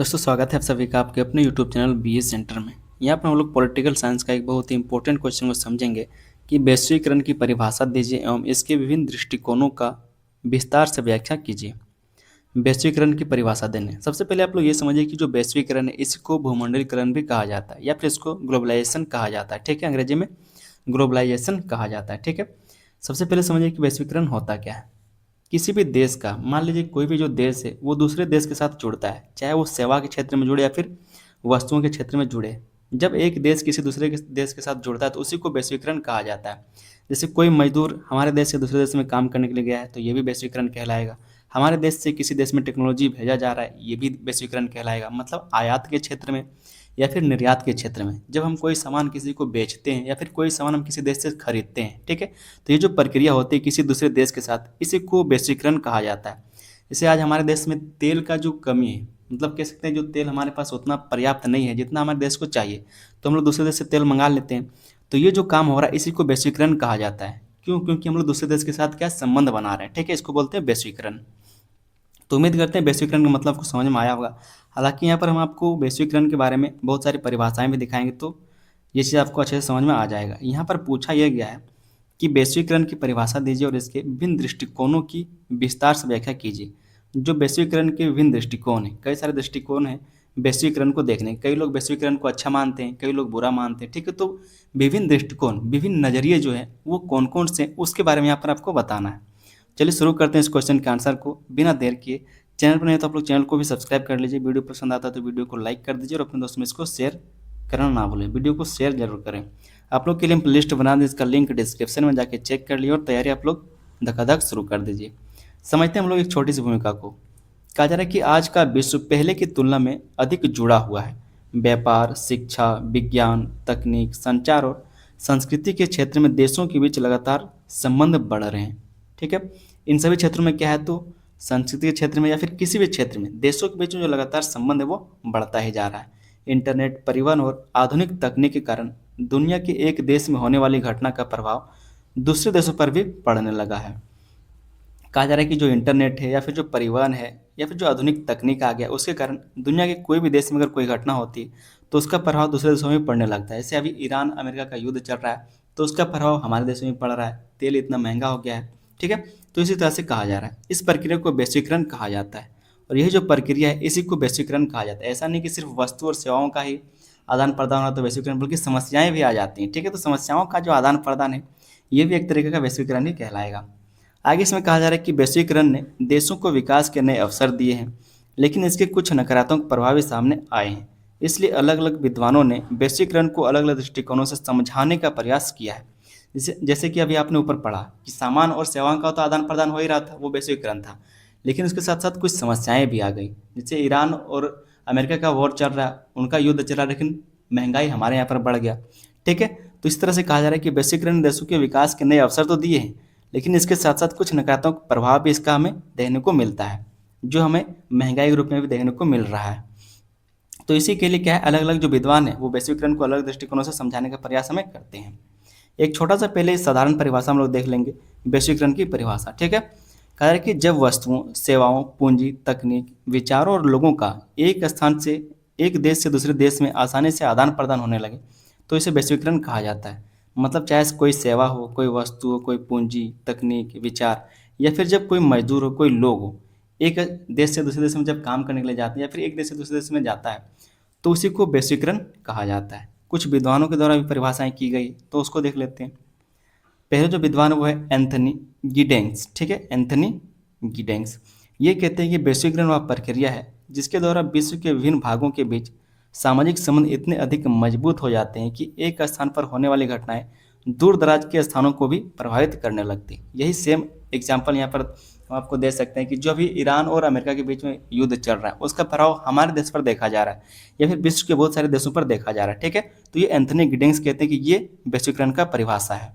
दोस्तों स्वागत है आप सभी का आपके अपने YouTube channel B S centre में। यहाँ पर हम लोग पॉलिटिकल साइंस का एक बहुत ही इंपॉर्टेंट क्वेश्चन को समझेंगे कि वैश्वीकरण की परिभाषा दीजिए एवं इसके विभिन्न दृष्टिकोणों का विस्तार से व्याख्या कीजिए। वैश्वीकरण की परिभाषा देने सबसे पहले आप लोग ये समझिए कि जो वैश्वीकरण है इसको भूमंडलीकरण भी कहा जाता है या फिर इसको ग्लोबलाइजेशन कहा जाता है। ठीक है, अंग्रेजी में ग्लोबलाइजेशन कहा जाता है। ठीक है, सबसे पहले समझिए कि वैश्वीकरण होता क्या है। किसी भी देश का मान लीजिए कोई भी जो देश है वो दूसरे देश के साथ जुड़ता है, चाहे वो सेवा के क्षेत्र में जुड़े या फिर वस्तुओं के क्षेत्र में जुड़े। जब एक देश किसी दूसरे के देश के साथ जुड़ता है तो उसी को वैश्वीकरण कहा जाता है। जैसे कोई मजदूर हमारे देश से दूसरे देश में काम करने के लिए गया है तो ये भी वैश्वीकरण कहलाएगा। हमारे देश से किसी देश में टेक्नोलॉजी भेजा जा रहा है ये भी वैश्वीकरण कहलाएगा। मतलब आयात के क्षेत्र में या फिर निर्यात के क्षेत्र में जब हम कोई सामान किसी को बेचते हैं या फिर कोई सामान हम किसी देश से खरीदते हैं, ठीक है, तो ये जो प्रक्रिया होती है किसी दूसरे देश के साथ, इसी को वैश्वीकरण कहा जाता है। जैसे आज हमारे देश में तेल का जो कमी है, मतलब कह सकते हैं जो तेल हमारे पास उतना पर्याप्त नहीं है जितना हमारे देश को चाहिए, तो हम लोग दूसरे देश से तेल मंगा लेते हैं। तो ये जो काम हो रहा है इसी को वैश्वीकरण कहा जाता है। क्यों? क्योंकि हम लोग दूसरे देश के साथ क्या संबंध बना रहे हैं। ठीक है, इसको बोलते हैं वैश्वीकरण। तो उम्मीद करते हैं वैश्वीकरण का मतलब को समझ में आया होगा। हालांकि यहाँ पर हम आपको वैश्वीकरण के बारे में बहुत सारी परिभाषाएं भी दिखाएंगे तो ये चीज़ आपको अच्छे से समझ में आ जाएगा। यहाँ पर पूछा यह गया है कि वैश्वीकरण की परिभाषा दीजिए और इसके विभिन्न दृष्टिकोणों की विस्तार से व्याख्या कीजिए। जो वैश्वीकरण के विभिन्न दृष्टिकोण हैं, कई सारे दृष्टिकोण हैं वैश्वीकरण को देखने। कई लोग वैश्वीकरण को अच्छा मानते हैं, कई लोग बुरा मानते हैं। ठीक है, तो विभिन्न दृष्टिकोण, विभिन्न नज़रिए जो है वो कौन कौन से, उसके बारे में यहाँ पर आपको बताना है। चलिए शुरू करते हैं इस क्वेश्चन के आंसर को बिना देर किए। चैनल पर नहीं तो आप लोग चैनल को भी सब्सक्राइब कर लीजिए। वीडियो पसंद आता है तो वीडियो को लाइक कर दीजिए और अपने दोस्तों में इसको शेयर करना ना भूलें। वीडियो को शेयर जरूर करें। आप लोग के लिए हम लिस्ट बना दें, इसका लिंक डिस्क्रिप्शन में जाके चेक कर लिए और तैयारी आप लोग धकाधक शुरू कर दीजिए। समझते हैं हम लोग एक छोटी सी भूमिका को। कहा जा रहा है कि आज का विश्व पहले की तुलना में अधिक जुड़ा हुआ है। व्यापार, शिक्षा, विज्ञान, तकनीक, संचार और संस्कृति के क्षेत्र में देशों के बीच लगातार संबंध बढ़ रहे हैं। ठीक है, इन सभी क्षेत्रों में क्या है तो संस्कृति के क्षेत्र में या फिर किसी भी क्षेत्र में देशों के बीच में जो लगातार संबंध है वो बढ़ता ही जा रहा है। इंटरनेट, परिवहन और आधुनिक तकनीक के कारण दुनिया के एक देश में होने वाली घटना का प्रभाव दूसरे देशों पर भी पड़ने लगा है। कहा जा रहा है कि जो इंटरनेट है या फिर जो परिवहन है या फिर जो आधुनिक तकनीक आ गया उसके कारण दुनिया के कोई भी देश में अगर कोई घटना होती है तो उसका प्रभाव दूसरे देशों में भी पड़ने लगता है। जैसे अभी ईरान अमेरिका का युद्ध चल रहा है तो उसका प्रभाव हमारे देश में भी पड़ रहा है। तेल इतना महंगा हो गया है। ठीक है, तो इसी तरह से कहा जा रहा है। इस प्रक्रिया को वैश्वीकरण कहा जाता है और यही जो प्रक्रिया है इसी को वैश्वीकरण कहा जाता है। ऐसा नहीं कि सिर्फ वस्तु और सेवाओं का ही आदान प्रदान होता है वैश्वीकरण, बल्कि समस्याएं भी आ जाती हैं। ठीक है, तो समस्याओं का जो आदान प्रदान है ये भी एक तरीके का वैश्वीकरण ही कहलाएगा। आगे इसमें कहा जा रहा है कि वैश्वीकरण ने देशों को विकास के नए अवसर दिए हैं, लेकिन इसके कुछ नकारात्मक प्रभाव भी सामने आए हैं। इसलिए अलग अलग विद्वानों ने वैश्वीकरण को अलग अलग दृष्टिकोणों से समझाने का प्रयास किया है। जैसे कि अभी आपने ऊपर पढ़ा कि सामान और सेवाओं का तो आदान प्रदान हो ही रहा था, वो वैश्वीकरण था, लेकिन उसके साथ साथ कुछ समस्याएं भी आ गई। जैसे ईरान और अमेरिका का वॉर चल रहा है, उनका युद्ध चल रहा है, लेकिन महंगाई हमारे यहाँ पर बढ़ गया। ठीक है, तो इस तरह से कहा जा रहा है कि वैश्वीकरण ने देशों के विकास के नए अवसर तो दिए हैं, लेकिन इसके साथ साथ कुछ नकारात्मक प्रभाव भी इसका हमें देखने को मिलता है, जो हमें महंगाई के रूप में भी देखने को मिल रहा है। तो इसी के लिए क्या है, अलग अलग जो विद्वान है वो वैश्वीकरण को अलग दृष्टिकोणों से समझाने का प्रयास हमें करते हैं। एक छोटा सा पहले साधारण परिभाषा हम लोग देख लेंगे वैश्वीकरण की परिभाषा। ठीक है, कहा है कि जब वस्तुओं, सेवाओं, पूंजी, तकनीक, विचारों और लोगों का एक स्थान से एक देश से दूसरे देश में आसानी से आदान प्रदान होने लगे तो इसे वैश्वीकरण कहा जाता है। मतलब चाहे कोई सेवा हो, कोई वस्तु हो, कोई पूंजी, तकनीक, विचार, या फिर जब कोई मजदूर हो, कोई लोग हो, एक देश से दूसरे देश में जब काम करने के लिए जाते हैं या फिर एक देश से दूसरे देश में जाता है तो उसी को वैश्वीकरण कहा जाता है। कुछ विद्वानों के द्वारा भी परिभाषाएं की गई तो उसको देख लेते हैं। पहले जो विद्वान है वो है एंथनी गिडेंस। ठीक है, एंथनी गिडेंस ये कहते हैं कि वैश्वीकरण वह प्रक्रिया है जिसके द्वारा विश्व के विभिन्न भागों के बीच सामाजिक संबंध इतने अधिक मजबूत हो जाते हैं कि एक स्थान पर होने वाली घटनाएं दूर दराज के स्थानों को भी प्रभावित करने लगती। यही सेम एग्जाम्पल यहाँ पर हम आपको दे सकते हैं कि जो अभी ईरान और अमेरिका के बीच में युद्ध चल रहा है उसका प्रभाव हमारे देश पर देखा जा रहा है या फिर विश्व के बहुत सारे देशों पर देखा जा रहा है। ठीक है, तो ये एंथनी गिडेंस कहते हैं कि ये वैश्वीकरण का परिभाषा है।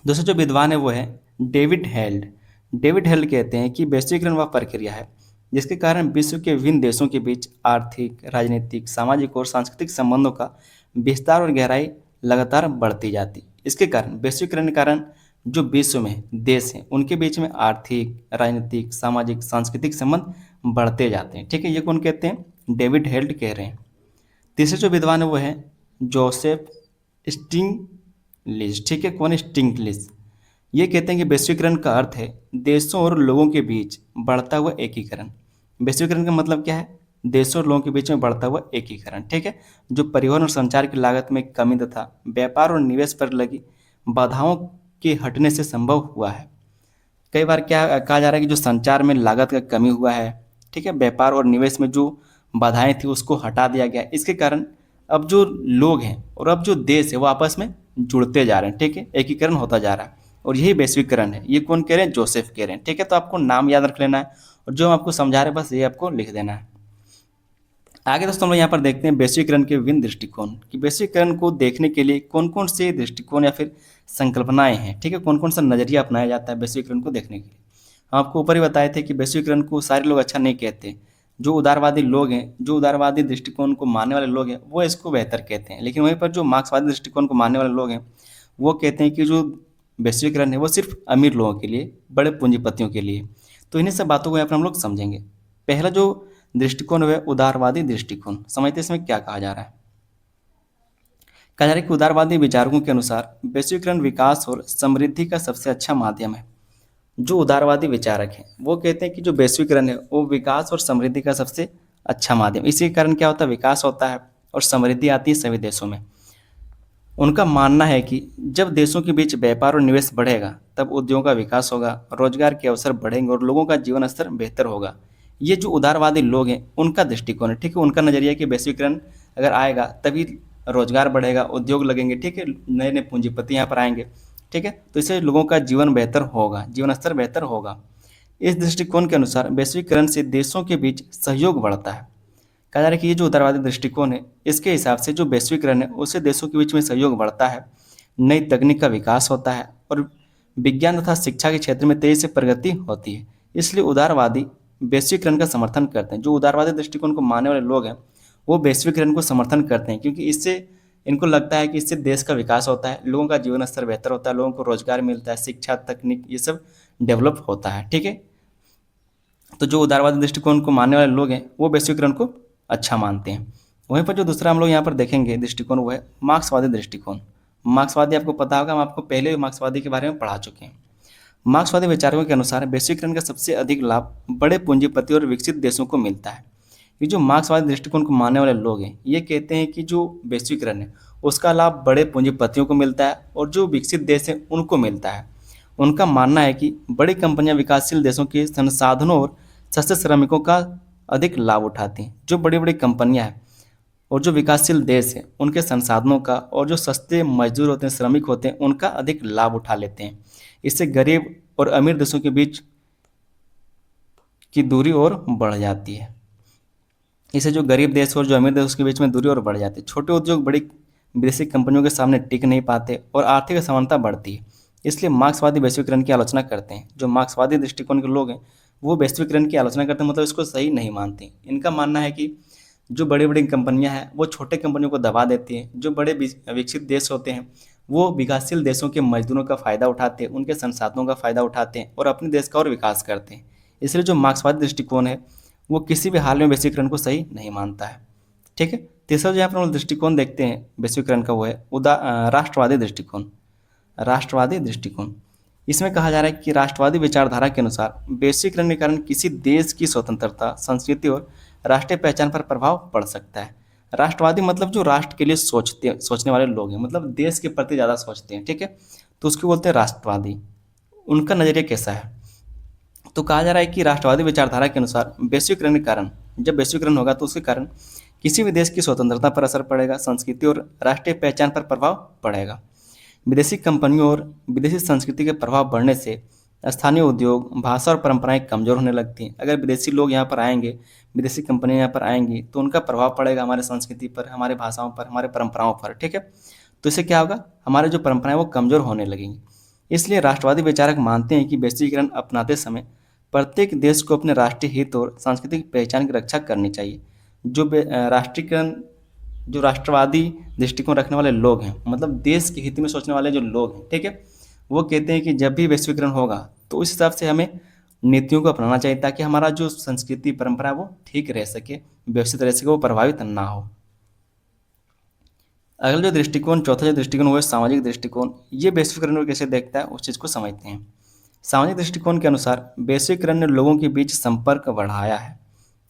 दूसरा जो विद्वान है वो है डेविड हेल्ड। डेविड हेल्ड कहते हैं कि वैश्वीकरण वह प्रक्रिया है जिसके कारण विश्व के विभिन्न देशों के बीच आर्थिक, राजनीतिक, सामाजिक और सांस्कृतिक संबंधों का विस्तार और गहराई लगातार बढ़ती जाती। इसके कारण वैश्वीकरण के कारण जो विश्व में देश हैं उनके बीच में आर्थिक, राजनीतिक, सामाजिक, सांस्कृतिक संबंध बढ़ते जाते हैं। ठीक है, ये कौन कहते हैं? डेविड हेल्ट कह रहे हैं। तीसरे जो विद्वान है वो है जोसेफ स्टिग्लिट्ज़। ठीक है, कौन? स्टिग्लिट्ज़। ये कहते हैं कि वैश्वीकरण का अर्थ है देशों और लोगों के बीच बढ़ता हुआ एकीकरण। वैश्वीकरण का मतलब क्या है? देशों और लोगों के बीच में बढ़ता हुआ एकीकरण। ठीक है, जो परिवहन और संचार की लागत में कमी तथा व्यापार और निवेश पर लगी बाधाओं के हटने से संभव हुआ है। कई बार क्या कहा जा रहा है कि जो संचार में लागत का कमी हुआ है, ठीक है, व्यापार और निवेश में जो बाधाएं थी उसको हटा दिया गया। इसके कारण अब जो लोग हैं और अब जो देश है वो आपस में जुड़ते जा रहे हैं। ठीक है, एकीकरण होता जा रहा है और यही वैश्वीकरण है। ये कौन कह रहे हैं? जोसेफ कह रहे हैं। ठीक है, तो आपको नाम याद रख लेना है और जो हम आपको समझा रहे हैं बस ये आपको लिख देना है। आगे दोस्तों हम लोग यहाँ पर देखते हैं वैश्वीकरण के विभिन्न दृष्टिकोण कि वैश्वीकरण को देखने के लिए कौन कौन से दृष्टिकोण या फिर संकल्पनाएं हैं। ठीक है, कौन कौन सा नजरिया अपनाया जाता है वैश्वीकरण को देखने के लिए। हम आपको ऊपर ही बताए थे कि वैश्वीकरण को सारे लोग अच्छा नहीं कहते। जो उदारवादी लोग हैं, जो उदारवादी दृष्टिकोण को मानने वाले लोग हैं वो इसको बेहतर कहते हैं, लेकिन वहीं पर जो मार्क्सवादी दृष्टिकोण को मानने वाले लोग हैं वो कहते हैं कि जो वैश्वीकरण है वो सिर्फ अमीर लोगों के लिए, बड़े पूंजीपतियों के लिए। तो इन्हीं सब बातों को यहाँ पर हम लोग समझेंगे। पहला जो दृष्टिकोण है उदारवादी दृष्टिकोण। समझते हैं इसमें क्या कहा जा रहा है। कहा जा रहा है कि उदारवादी विचारकों के अनुसार वैश्वीकरण विकास और समृद्धि का सबसे अच्छा माध्यम है। जो उदारवादी विचारक हैं वो कहते हैं कि जो वैश्वीकरण है वो विकास और समृद्धि का सबसे अच्छा माध्यम। इसी के कारण क्या होता है? विकास होता है और समृद्धि आती है सभी देशों में। उनका मानना है कि जब देशों के बीच व्यापार और निवेश बढ़ेगा तब उद्योगों का विकास होगा, रोजगार के अवसर बढ़ेंगे और लोगों का जीवन स्तर बेहतर होगा। ये जो उदारवादी लोग हैं उनका दृष्टिकोण है। ठीक है, उनका नजरिया है कि वैश्वीकरण अगर आएगा तभी रोजगार बढ़ेगा, उद्योग लगेंगे। ठीक है, नए नए पूंजीपति यहाँ पर आएंगे। ठीक है, तो इससे लोगों का जीवन बेहतर होगा, जीवन स्तर बेहतर होगा। इस दृष्टिकोण के अनुसार वैश्वीकरण से देशों के बीच सहयोग बढ़ता है। कहा जा रहा है कि ये जो उदारवादी दृष्टिकोण है इसके हिसाब से जो वैश्वीकरण है उससे देशों के बीच में सहयोग बढ़ता है, नई तकनीक का विकास होता है और विज्ञान तथा शिक्षा के क्षेत्र में तेजी से प्रगति होती है। इसलिए उदारवादी वैश्वीकरण का समर्थन करते हैं। जो उदारवादी दृष्टिकोण को मानने वाले लोग हैं वो वैश्वीकरण को समर्थन करते हैं, क्योंकि इससे इनको लगता है कि इससे देश का विकास होता है, लोगों का जीवन स्तर बेहतर होता है, लोगों को रोजगार मिलता है, शिक्षा, तकनीक ये सब डेवलप होता है। ठीक है, तो जो उदारवादी दृष्टिकोण को मानने वाले लोग हैं वो वैश्वीकरण को अच्छा मानते हैं। वहीं पर जो दूसरा हम लोग यहाँ पर देखेंगे दृष्टिकोण वो है मार्क्सवादी दृष्टिकोण। मार्क्सवादी आपको पता होगा, हम आपको पहले भी मार्क्सवादी के बारे में पढ़ा चुके हैं। मार्क्सवादी विचारकों के अनुसार वैश्वीकरण का सबसे अधिक लाभ बड़े पूंजीपति और विकसित देशों को मिलता है। ये जो मार्क्सवादी दृष्टिकोण को मानने वाले लोग हैं ये कहते हैं कि जो वैश्वीकरण है उसका लाभ बड़े पूंजीपतियों को मिलता है और जो विकसित देश हैं उनको मिलता है। उनका मानना है कि बड़ी कंपनियां विकासशील देशों के संसाधनों और सस्ते श्रमिकों का अधिक लाभ उठाती हैं। जो बड़ी बड़ी कंपनियां हैं और जो विकासशील देश हैं उनके संसाधनों का और जो सस्ते मजदूर होते हैं, श्रमिक होते हैं, उनका अधिक लाभ उठा लेते हैं। इससे गरीब और अमीर देशों के बीच की दूरी और बढ़ जाती है। इससे जो गरीब देश और जो अमीर देश के बीच में दूरी और बढ़ जाती है। छोटे उद्योग बड़ी विदेशी कंपनियों के सामने टिक नहीं पाते और आर्थिक असमानता बढ़ती है। इसलिए मार्क्सवादी वैश्वीकरण की आलोचना करते हैं। जो मार्क्सवादी दृष्टिकोण के लोग हैं वो वैश्वीकरण की आलोचना करते हैं, मतलब इसको सही नहीं मानते। इनका मानना है कि जो बड़ी बड़ी कंपनियां हैं वो छोटे कंपनियों को दबा देती हैं। जो बड़े विकसित देश होते हैं वो विकासशील देशों के मजदूरों का फ़ायदा उठाते हैं, उनके संसाधनों का फ़ायदा उठाते हैं और अपने देश का और विकास करते हैं। इसलिए जो मार्क्सवादी दृष्टिकोण है वो किसी भी हाल में वैश्वीकरण को सही नहीं मानता है। ठीक है, तीसरा जो यहाँ पर हम लोग दृष्टिकोण देखते हैं वैश्वीकरण का वो है राष्ट्रवादी दृष्टिकोण। राष्ट्रवादी दृष्टिकोण, इसमें कहा जा रहा है कि राष्ट्रवादी विचारधारा के अनुसार वैश्वीकरण के कारण किसी देश की स्वतंत्रता, संस्कृति और राष्ट्रीय पहचान पर प्रभाव पड़ सकता है। राष्ट्रवादी मतलब जो राष्ट्र के लिए सोचने वाले लोग हैं, मतलब देश के प्रति ज़्यादा सोचते हैं। ठीक है, तो उसको बोलते हैं राष्ट्रवादी। उनका नज़रिया कैसा है? तो कहा जा रहा है कि राष्ट्रवादी विचारधारा के अनुसार वैश्वीकरण के कारण, जब वैश्वीकरण होगा तो उसके कारण किसी भी देश की स्वतंत्रता पर असर पड़ेगा, संस्कृति और राष्ट्रीय पहचान पर प्रभाव पड़ेगा। विदेशी कंपनियों और विदेशी संस्कृति के प्रभाव बढ़ने से स्थानीय उद्योग, भाषा और परंपराएं कमज़ोर होने लगती हैं। अगर विदेशी लोग यहाँ पर आएंगे, विदेशी कंपनियां यहाँ पर आएंगी तो उनका प्रभाव पड़ेगा हमारे संस्कृति पर, हमारे भाषाओं पर, हमारे परंपराओं पर। ठीक है, तो इससे क्या होगा? हमारे जो परंपराएं वो कमज़ोर होने लगेंगी। इसलिए राष्ट्रवादी विचारक मानते हैं कि वैश्वीकरण अपनाते समय प्रत्येक देश को अपने राष्ट्रीय हित और सांस्कृतिक पहचान की रक्षा करनी चाहिए। जो राष्ट्रीयकरण, जो राष्ट्रवादी दृष्टिकोण रखने वाले लोग हैं, मतलब देश के हित में सोचने वाले जो लोग हैं, ठीक है, वो कहते हैं कि जब भी वैश्वीकरण होगा तो उस हिसाब से हमें नीतियों को अपनाना चाहिए ताकि हमारा जो संस्कृति परंपरा है वो ठीक रह सके, व्यवस्थित रह सके, वो प्रभावित ना हो। अगला जो दृष्टिकोण, चौथा जो दृष्टिकोण वो है सामाजिक दृष्टिकोण। ये वैश्वीकरण को कैसे देखता है उस चीज़ को समझते हैं। सामाजिक दृष्टिकोण के अनुसार वैश्वीकरण ने लोगों के बीच संपर्क बढ़ाया है।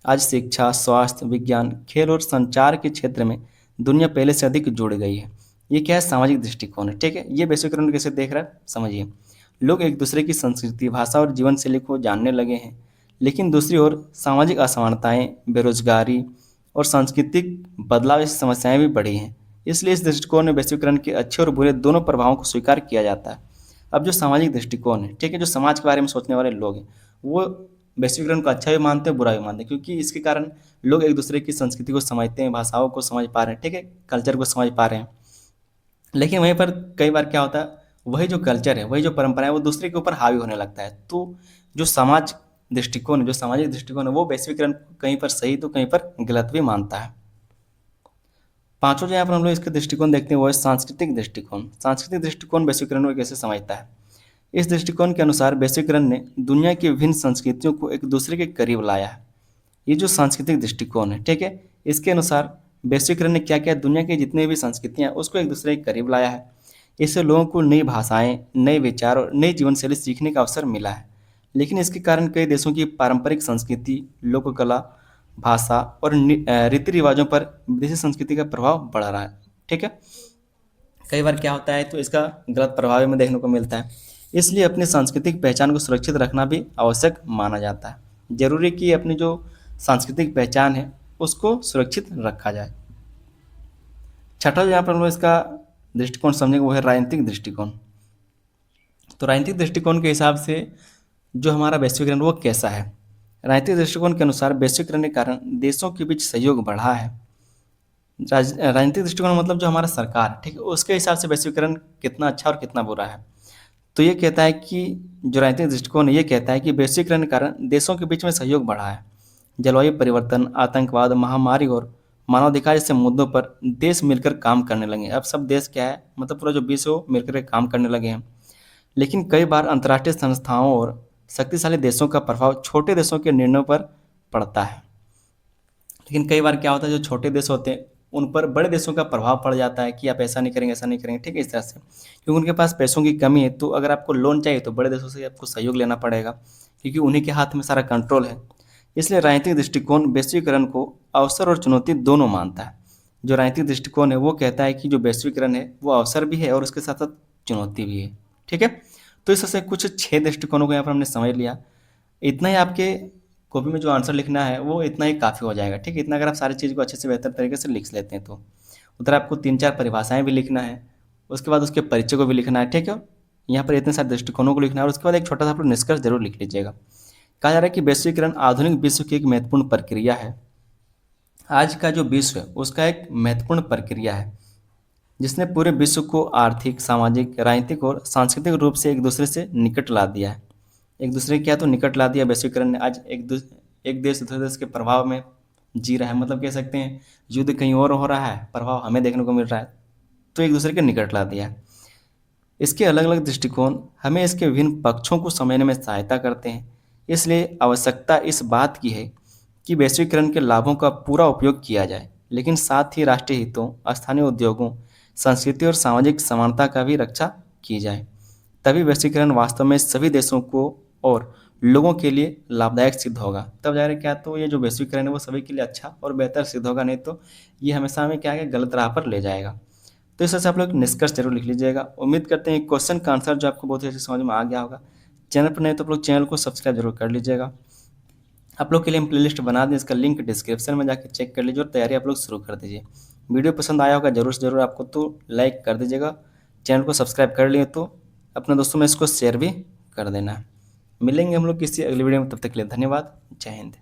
आज शिक्षा, स्वास्थ्य, विज्ञान, खेल और संचार के क्षेत्र में दुनिया पहले से अधिक जुड़ गई है। ये क्या है, सामाजिक दृष्टिकोण है। ठीक है, ये वैश्वीकरण को कैसे देख रहा है समझिए। लोग एक दूसरे की संस्कृति, भाषा और जीवन शैली को जानने लगे हैं, लेकिन दूसरी ओर सामाजिक असमानताएं, बेरोजगारी और सांस्कृतिक बदलाव जैसी समस्याएं भी बढ़ी हैं। इसलिए इस दृष्टिकोण में वैश्वीकरण के अच्छे और बुरे दोनों प्रभावों को स्वीकार किया जाता है। अब जो सामाजिक दृष्टिकोण है, ठीक है, जो समाज के बारे में सोचने वाले लोग हैं, वो वैश्वीकरण को अच्छा भी मानते हैं, बुरा भी मानते हैं, क्योंकि इसके कारण लोग एक दूसरे की संस्कृति को समझते हैं, भाषाओं को समझ पा रहे हैं, ठीक है, कल्चर को समझ पा रहे हैं। लेकिन वहीं पर कई बार क्या होता है, वही जो कल्चर है, वही जो परंपरा है, वो दूसरे के ऊपर हावी होने लगता है। तो जो समाज दृष्टिकोण है, जो सामाजिक दृष्टिकोण है, वो वैश्वीकरण को कहीं पर सही तो कहीं पर गलत भी मानता है। पांचों जो यहाँ पर हम लोग इसके दृष्टिकोण देखते हैं वो है सांस्कृतिक दृष्टिकोण। सांस्कृतिक दृष्टिकोण वैश्वीकरण को कैसे समझता है। इस दृष्टिकोण के अनुसार वैश्वीकरण ने दुनिया की विभिन्न संस्कृतियों को एक दूसरे के करीब लाया है। ये जो सांस्कृतिक दृष्टिकोण है, ठीक है, इसके अनुसार वैश्वीकरण ने क्या किया, दुनिया की जितनी भी संस्कृतियां उसको एक दूसरे के करीब लाया है। इससे लोगों को नई भाषाएं, नए विचार और नई जीवन शैली सीखने का अवसर मिला है। लेकिन इसके कारण कई देशों की पारंपरिक संस्कृति, लोक कला, भाषा और रीति रिवाजों पर विदेशी संस्कृति का प्रभाव बढ़ रहा है। ठीक है, कई बार क्या होता है तो इसका गलत प्रभाव हमें देखने को मिलता है। इसलिए अपनी सांस्कृतिक पहचान को सुरक्षित रखना भी आवश्यक माना जाता है। जरूरी कि अपनी जो सांस्कृतिक पहचान है उसको सुरक्षित रखा जाए। छठा जो यहाँ पर हम लोग इसका दृष्टिकोण समझेंगे वो है राजनीतिक दृष्टिकोण। तो राजनीतिक दृष्टिकोण के हिसाब से जो हमारा वैश्वीकरण वो कैसा है। राजनीतिक दृष्टिकोण के अनुसार वैश्वीकरण के कारण देशों के बीच सहयोग बढ़ा है। राजनीतिक दृष्टिकोण मतलब जो हमारा सरकार, ठीक है, उसके हिसाब से वैश्वीकरण कितना अच्छा और कितना बुरा है। तो ये कहता है कि जो राजनीतिक दृष्टिकोण है ये कहता है कि वैश्वीकरण के कारण देशों के बीच में सहयोग बढ़ा है। जलवायु परिवर्तन, आतंकवाद, महामारी और मानवाधिकार जैसे मुद्दों पर देश मिलकर काम करने लगे हैं। अब सब देश क्या है, मतलब पूरा जो विश्व हो मिलकर काम करने लगे हैं। लेकिन कई बार अंतर्राष्ट्रीय संस्थाओं और शक्तिशाली देशों का प्रभाव छोटे देशों के निर्णयों पर पड़ता है। लेकिन कई बार क्या होता है, जो छोटे देश होते हैं उन पर बड़े देशों का प्रभाव पड़ जाता है कि आप ऐसा नहीं करेंगे, ऐसा नहीं करेंगे, ठीक है, इस तरह से, क्योंकि उनके पास पैसों की कमी है। तो अगर आपको लोन चाहिए तो बड़े देशों से आपको सहयोग लेना पड़ेगा, क्योंकि उन्हीं के हाथ में सारा कंट्रोल है। इसलिए राजनीतिक दृष्टिकोण वैश्वीकरण को अवसर और चुनौती दोनों मानता है। जो राजनीतिक दृष्टिकोण है वो कहता है कि जो वैश्वीकरण है वो अवसर भी है और उसके साथ साथ चुनौती भी है। ठीक है, तो इस तरह से कुछ 6 दृष्टिकोणों को यहाँ पर हमने समझ लिया। इतना ही आपके कॉपी में जो आंसर लिखना है वो इतना ही काफ़ी हो जाएगा। ठीक है, इतना अगर आप सारी चीज़ को अच्छे से बेहतर तरीके से लिख लेते हैं तो उधर आपको 3-4 परिभाषाएं भी लिखना है, उसके बाद उसके परिचय को भी लिखना है। ठीक है, यहाँ पर इतने सारे दृष्टिकोणों को लिखना है और उसके बाद एक छोटा सा आप लोग निष्कर्ष जरूर लिख लीजिएगा। कहा जा रहा है कि वैश्वीकरण आधुनिक विश्व की एक महत्वपूर्ण प्रक्रिया है। आज का जो विश्व है उसका एक महत्वपूर्ण प्रक्रिया है जिसने पूरे विश्व को आर्थिक, सामाजिक, राजनीतिक और सांस्कृतिक रूप से एक दूसरे से निकट ला दिया है। एक दूसरे क्या तो निकट ला दिया वैश्वीकरण ने। आज एक देश दूसरे देश के प्रभाव में जी रहा है, मतलब कह सकते हैं युद्ध कहीं और हो रहा है, प्रभाव हमें देखने को मिल रहा है, तो एक दूसरे के निकट ला दिया है। इसके अलग अलग दृष्टिकोण हमें इसके विभिन्न पक्षों को समझने में सहायता करते हैं। इसलिए आवश्यकता इस बात की है कि वैश्वीकरण के लाभों का पूरा उपयोग किया जाए, लेकिन साथ ही राष्ट्रीय हितों, स्थानीय उद्योगों, संस्कृति और सामाजिक समानता का भी रक्षा की जाए। तभी वैश्वीकरण वास्तव में सभी देशों को और लोगों के लिए लाभदायक सिद्ध होगा। तब जा रहे क्या, तो ये जो वैश्वीकरण है वो सभी के लिए अच्छा और बेहतर सिद्ध होगा, नहीं तो ये हमेशा हमें क्या है गलत राह पर ले जाएगा। तो इस तरह से आप लोग निष्कर्ष जरूर लिख लीजिएगा। उम्मीद करते हैं क्वेश्चन का आंसर जो आपको बहुत ही अच्छे समझ में आ गया होगा। चैनल पर नहीं तो आप लोग चैनल को सब्सक्राइब जरूर कर लीजिएगा। आप लोग के लिए हम प्लेलिस्ट बना दें, इसका लिंक डिस्क्रिप्शन में जाकर चेक कर लीजिए और तैयारी आप लोग शुरू कर दीजिए। वीडियो पसंद आया होगा जरूर से जरूर आपको तो लाइक कर दीजिएगा। चैनल को सब्सक्राइब कर लिए तो अपने दोस्तों में इसको शेयर भी कर देना। मिलेंगे हम लोग किसी अगली वीडियो में, तब तक के लिए धन्यवाद। जय हिंद।